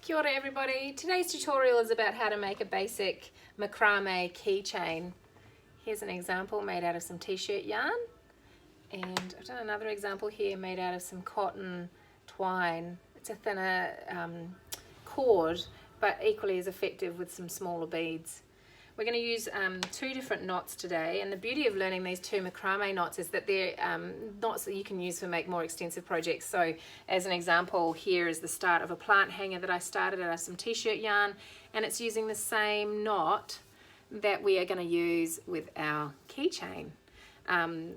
Kia ora everybody. Today's tutorial is about how to make a basic macrame keychain. Here's an example made out of some t-shirt yarn, and I've done another example here made out of some cotton twine. It's a thinner cord, but equally as effective with some smaller beads. We're going to use two different knots today, and the beauty of learning these two macrame knots is that they're knots that you can use to make more extensive projects. So as an example, here is the start of a plant hanger that I started out of some t-shirt yarn, and it's using the same knot that we are going to use with our keychain.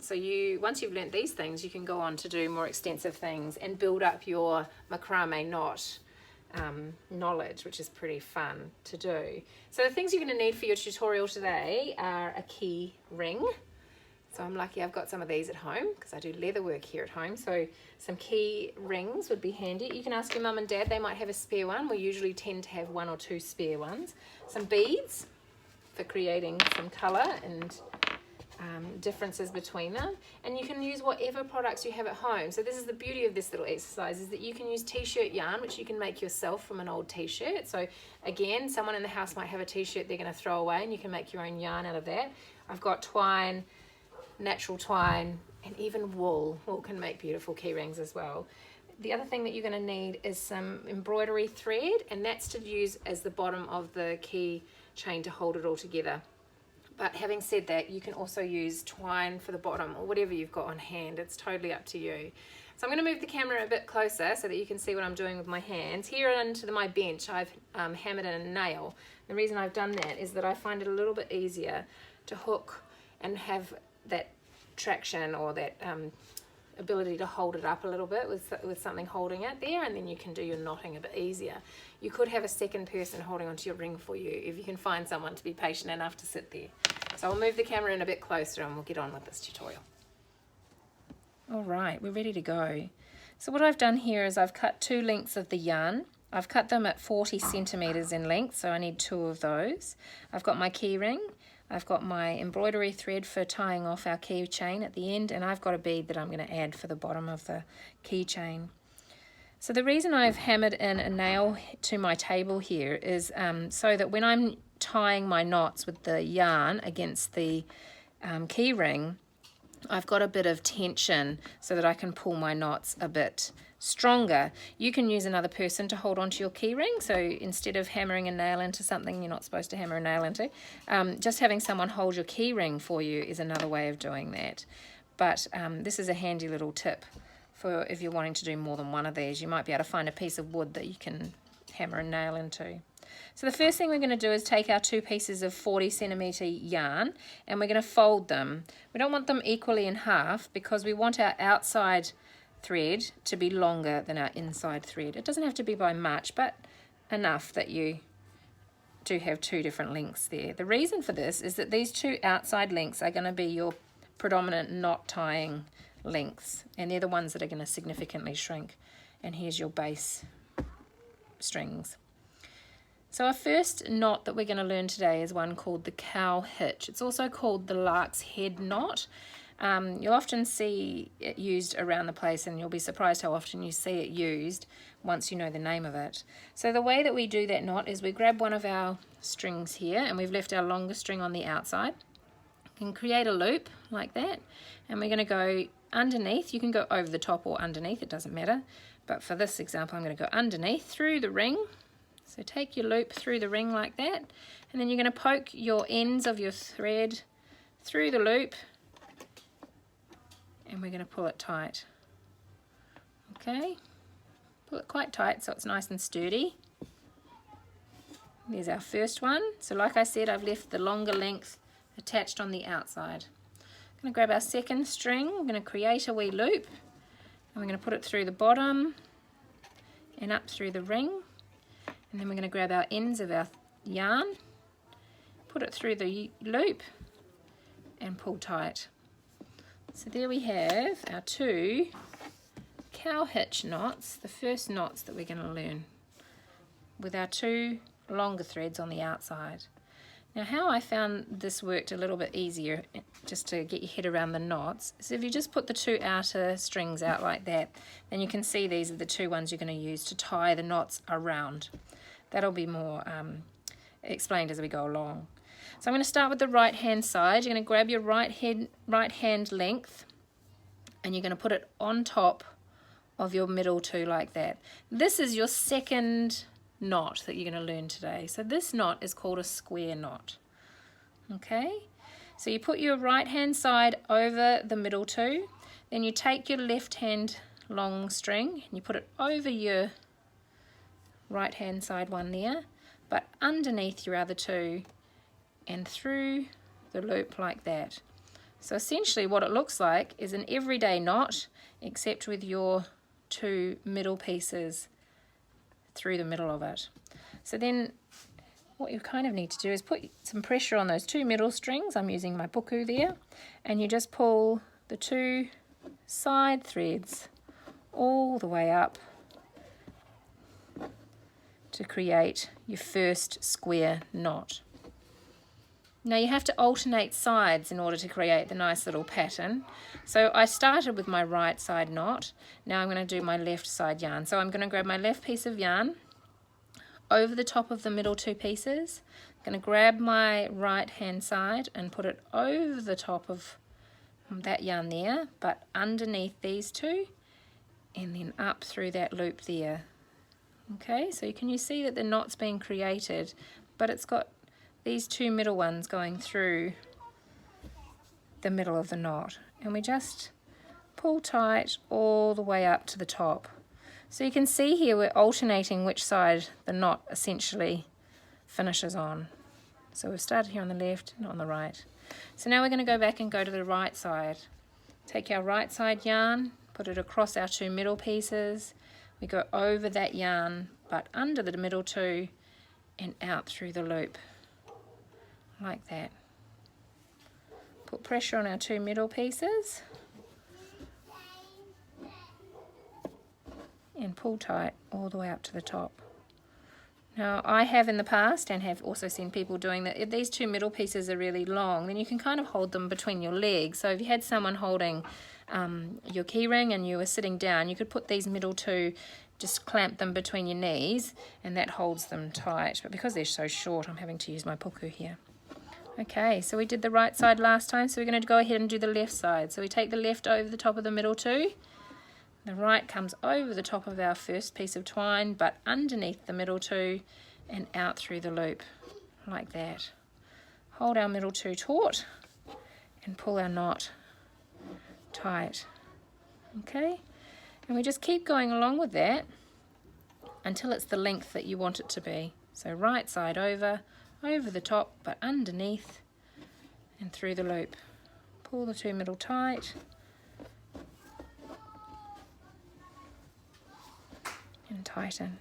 So once you've learnt these things, you can go on to do more extensive things and build up your macrame knot knowledge, which is pretty fun to do. So the things you're going to need for your tutorial today are a key ring. So I'm lucky I've got some of these at home because I do leather work here at home. So some key rings would be handy. You can ask your mum and dad, they might have a spare one. We usually tend to have one or two spare ones. Some beads for creating some colour and differences between them, and you can use whatever products you have at home. So this is the beauty of this little exercise, is that you can use t-shirt yarn, which you can make yourself from an old t-shirt. So again, someone in the house might have a t-shirt they're going to throw away, and you can make your own yarn out of that. I've got twine, natural twine, and even wool. Wool can make beautiful key rings as well. The other thing that you're going to need is some embroidery thread, and that's to use as the bottom of the key chain to hold it all together. But having said that, you can also use twine for the bottom or whatever you've got on hand. It's totally up to you. So I'm going to move the camera a bit closer so that you can see what I'm doing with my hands. Here into my bench, I've hammered in a nail. The reason I've done that is that I find it a little bit easier to hook and have that traction or that ability to hold it up a little bit with something holding it there, and then you can do your knotting a bit easier. You could have a second person holding onto your ring for you if you can find someone to be patient enough to sit there. So I'll move the camera in a bit closer and we'll get on with this tutorial. All right, we're ready to go. So what I've done here is I've cut two lengths of the yarn. I've cut them at 40 centimeters in length, so I need two of those. I've got my key ring. I've got my embroidery thread for tying off our keychain at the end, and I've got a bead that I'm going to add for the bottom of the keychain. So the reason I've hammered in a nail to my table here is so that when I'm tying my knots with the yarn against the key ring, I've got a bit of tension so that I can pull my knots a bit stronger. You can use another person to hold onto your key ring, so instead of hammering a nail into something you're not supposed to hammer a nail into, just having someone hold your key ring for you is another way of doing that. But this is a handy little tip for if you're wanting to do more than one of these. You might be able to find a piece of wood that you can hammer a nail into. So the first thing we're going to do is take our two pieces of 40 centimeter yarn and we're going to fold them. We don't want them equally in half because we want our outside thread to be longer than our inside thread. It doesn't have to be by much, but enough that you do have two different lengths there. The reason for this is that these two outside lengths are going to be your predominant knot tying lengths, and they're the ones that are going to significantly shrink. And here's your base strings. So our first knot that we're going to learn today is one called the cow hitch. It's also called the lark's head knot. You'll often see it used around the place, and you'll be surprised how often you see it used once you know the name of it. So the way that we do that knot is we grab one of our strings here, and we've left our longer string on the outside. You can create a loop like that, and we're going to go underneath. You can go over the top or underneath, it doesn't matter, but for this example I'm going to go underneath through the ring. So take your loop through the ring like that, and then you're going to poke your ends of your thread through the loop, and we're going to pull it tight. Okay, pull it quite tight so it's nice and sturdy. There's our first one. So like I said, I've left the longer length attached on the outside. I'm going to grab our second string, we're going to create a wee loop, and we're going to put it through the bottom and up through the ring, and then we're going to grab our ends of our yarn, put it through the loop and pull tight. So there we have our two cow hitch knots, the first knots that we're going to learn with our two longer threads on the outside. Now how I found this worked a little bit easier, just to get your head around the knots, is if you just put the 2 outer strings out like that, then you can see these are the 2 ones you're going to use to tie the knots around. That'll be more explained as we go along. So I'm going to start with the right hand side. You're going to grab your right hand length and you're going to put it on top of your middle 2 like that. This is your second knot that you're going to learn today. So this knot is called a square knot. Okay, so you put your right hand side over the middle 2, then you take your left hand long string and you put it over your right hand side one there, but underneath your other 2 and through the loop like that. So essentially what it looks like is an everyday knot, except with your 2 middle pieces through the middle of it. So then what you kind of need to do is put some pressure on those 2 middle strings. I'm using my puku there, and you just pull the 2 side threads all the way up to create your first square knot. Now you have to alternate sides in order to create the nice little pattern. So I started with my right side knot. Now I'm going to do my left side yarn. So I'm going to grab my left piece of yarn over the top of the middle 2 pieces. I'm going to grab my right hand side and put it over the top of that yarn there, but underneath these 2, and then up through that loop there. Okay, so can you see that the knot's being created, but it's got these 2 middle ones going through the middle of the knot, and we just pull tight all the way up to the top. So you can see here we're alternating which side the knot essentially finishes on. So we've started here on the left and on the right. So now we're going to go back and go to the right side. Take our right side yarn, put it across our 2 middle pieces. We go over that yarn but under the middle 2 and out through the loop like that. Put pressure on our 2 middle pieces and pull tight all the way up to the top. Now I have in the past, and have also seen people doing that, if these 2 middle pieces are really long, then you can kind of hold them between your legs. So if you had someone holding your keyring and you were sitting down, you could put these middle 2, just clamp them between your knees, and that holds them tight. But because they're so short, I'm having to use my puku here. Okay, so we did the right side last time, so we're going to go ahead and do the left side. So we take the left over the top of the middle 2, the right comes over the top of our first piece of twine, but underneath the middle 2 and out through the loop, like that. Hold our middle 2 taut and pull our knot tight. Okay, and we just keep going along with that until it's the length that you want it to be. So right side over the top, but underneath and through the loop. Pull the 2 middle tight and tighten.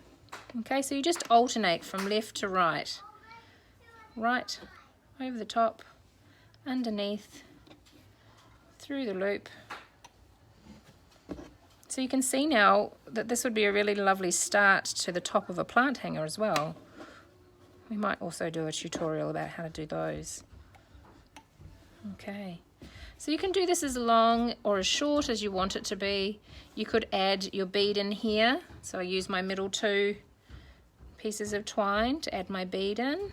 Okay, so you just alternate from left to right. Right over the top, underneath, through the loop. So you can see now that this would be a really lovely start to the top of a plant hanger as well. We might also do a tutorial about how to do those. Okay, so you can do this as long or as short as you want it to be. You could add your bead in here. So I use my middle 2 pieces of twine to add my bead in,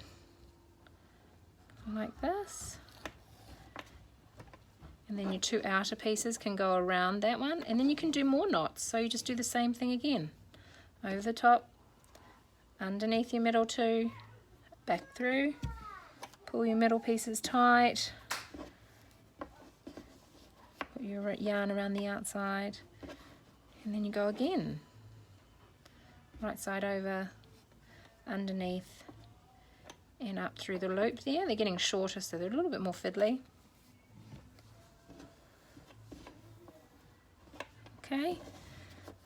like this. And then your 2 outer pieces can go around that one, and then you can do more knots. So you just do the same thing again. Over the top, underneath your middle 2, back through, pull your middle pieces tight, put your yarn around the outside, and then you go again. Right side over, underneath, and up through the loop there. They're getting shorter, so they're a little bit more fiddly. Okay,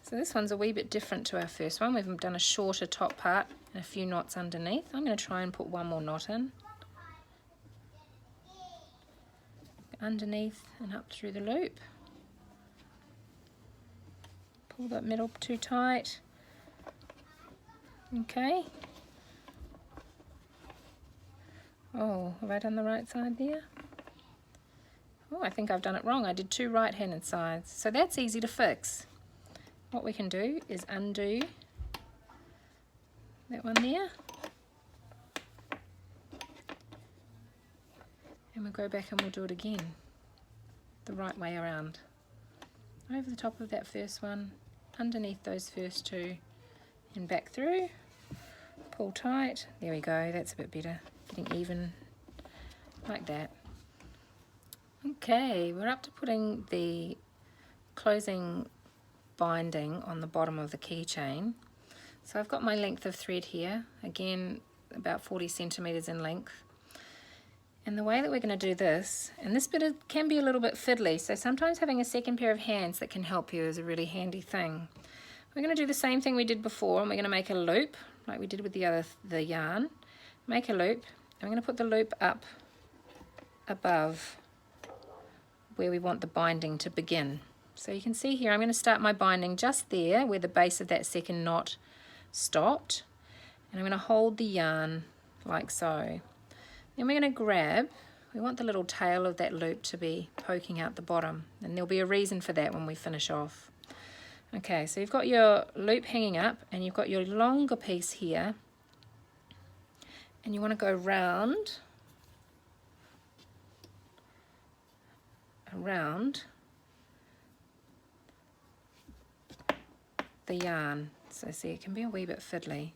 so this one's a wee bit different to our first one. We've done a shorter top part and a few knots underneath. I'm going to try and put one more knot in. Underneath and up through the loop. Pull that middle 2 tight. Okay. Oh, have I done the right side there? Oh, I think I've done it wrong. I did 2 right-handed sides. So that's easy to fix. What we can do is undo that one there. And we'll go back and we'll do it again. The right way around. Over the top of that first one, underneath those first 2, and back through. Pull tight. There we go. That's a bit better. Getting even like that. Okay, we're up to putting the closing binding on the bottom of the keychain. So I've got my length of thread here, again about 40 centimeters in length. And the way that we're going to do this, and this bit can be a little bit fiddly, so sometimes having a second pair of hands that can help you is a really handy thing. We're going to do the same thing we did before, and we're going to make a loop like we did with the yarn. Make a loop, and we're going to put the loop up above where we want the binding to begin. So you can see here I'm going to start my binding just there where the base of that second knot stopped, and I'm going to hold the yarn like so. Then we're going to grab, we want the little tail of that loop to be poking out the bottom, and there'll be a reason for that when we finish off. Okay, so you've got your loop hanging up and you've got your longer piece here, and you want to go round around the yarn. So see, it can be a wee bit fiddly.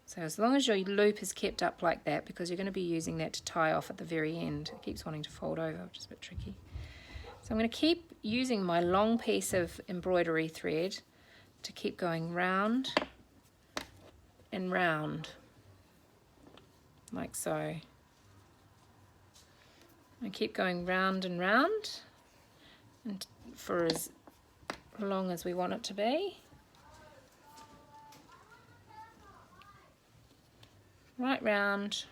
So as long as your loop is kept up like that, because you're going to be using that to tie off at the very end. It keeps wanting to fold over, which is a bit tricky. So I'm going to keep using my long piece of embroidery thread to keep going round and round, like so. I keep going round and round, and for as long as we want it to be. Right round.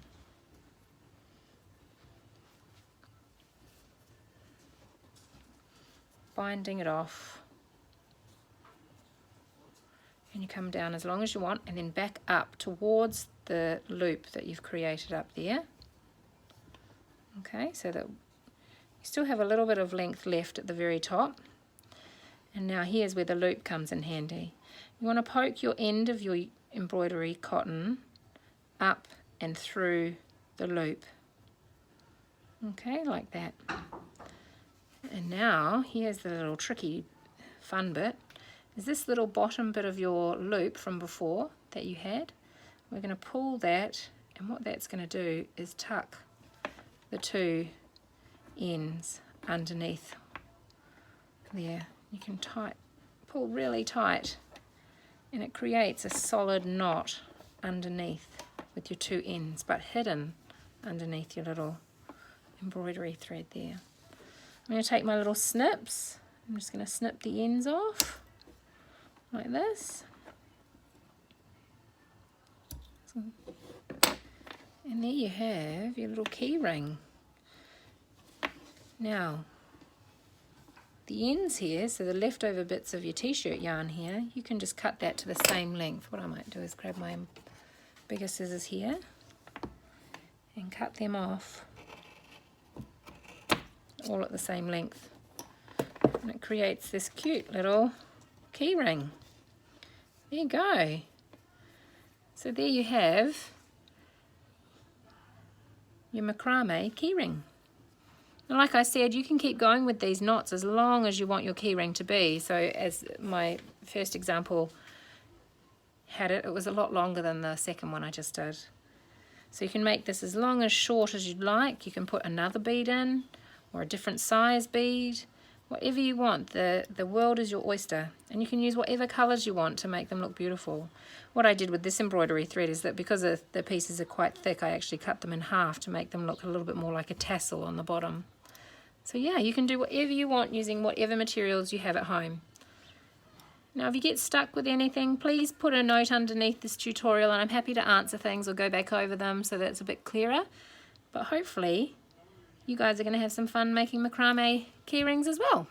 Binding it off. And you come down as long as you want, and then back up towards the loop that you've created up there. Okay, so that you still have a little bit of length left at the very top. And now here's where the loop comes in handy. You want to poke your end of your embroidery cotton up and through the loop. Okay, like that. And now here's the little tricky fun bit, is this little bottom bit of your loop from before that you had. We're going to pull that, and what that's going to do is tuck the 2 ends underneath there. You can pull really tight, and it creates a solid knot underneath with your 2 ends, but hidden underneath your little embroidery thread there. I'm going to take my little snips. I'm just going to snip the ends off like this. And there you have your little key ring. Now, the ends here, so the leftover bits of your t-shirt yarn here, you can just cut that to the same length. What I might do is grab my bigger scissors here and cut them off all at the same length, and it creates this cute little key ring. There you go. So there you have your macrame key ring. And like I said, you can keep going with these knots as long as you want your key ring to be. So as my first example had it was a lot longer than the second one I just did. So you can make this as long as short as you'd like. You can put another bead in, or a different size bead, whatever you want. The world is your oyster, and you can use whatever colours you want to make them look beautiful. What I did with this embroidery thread is that because the pieces are quite thick, I actually cut them in half to make them look a little bit more like a tassel on the bottom. So yeah, you can do whatever you want using whatever materials you have at home. Now if you get stuck with anything, please put a note underneath this tutorial, and I'm happy to answer things or go back over them so that it's a bit clearer. But hopefully you guys are going to have some fun making macrame key rings as well.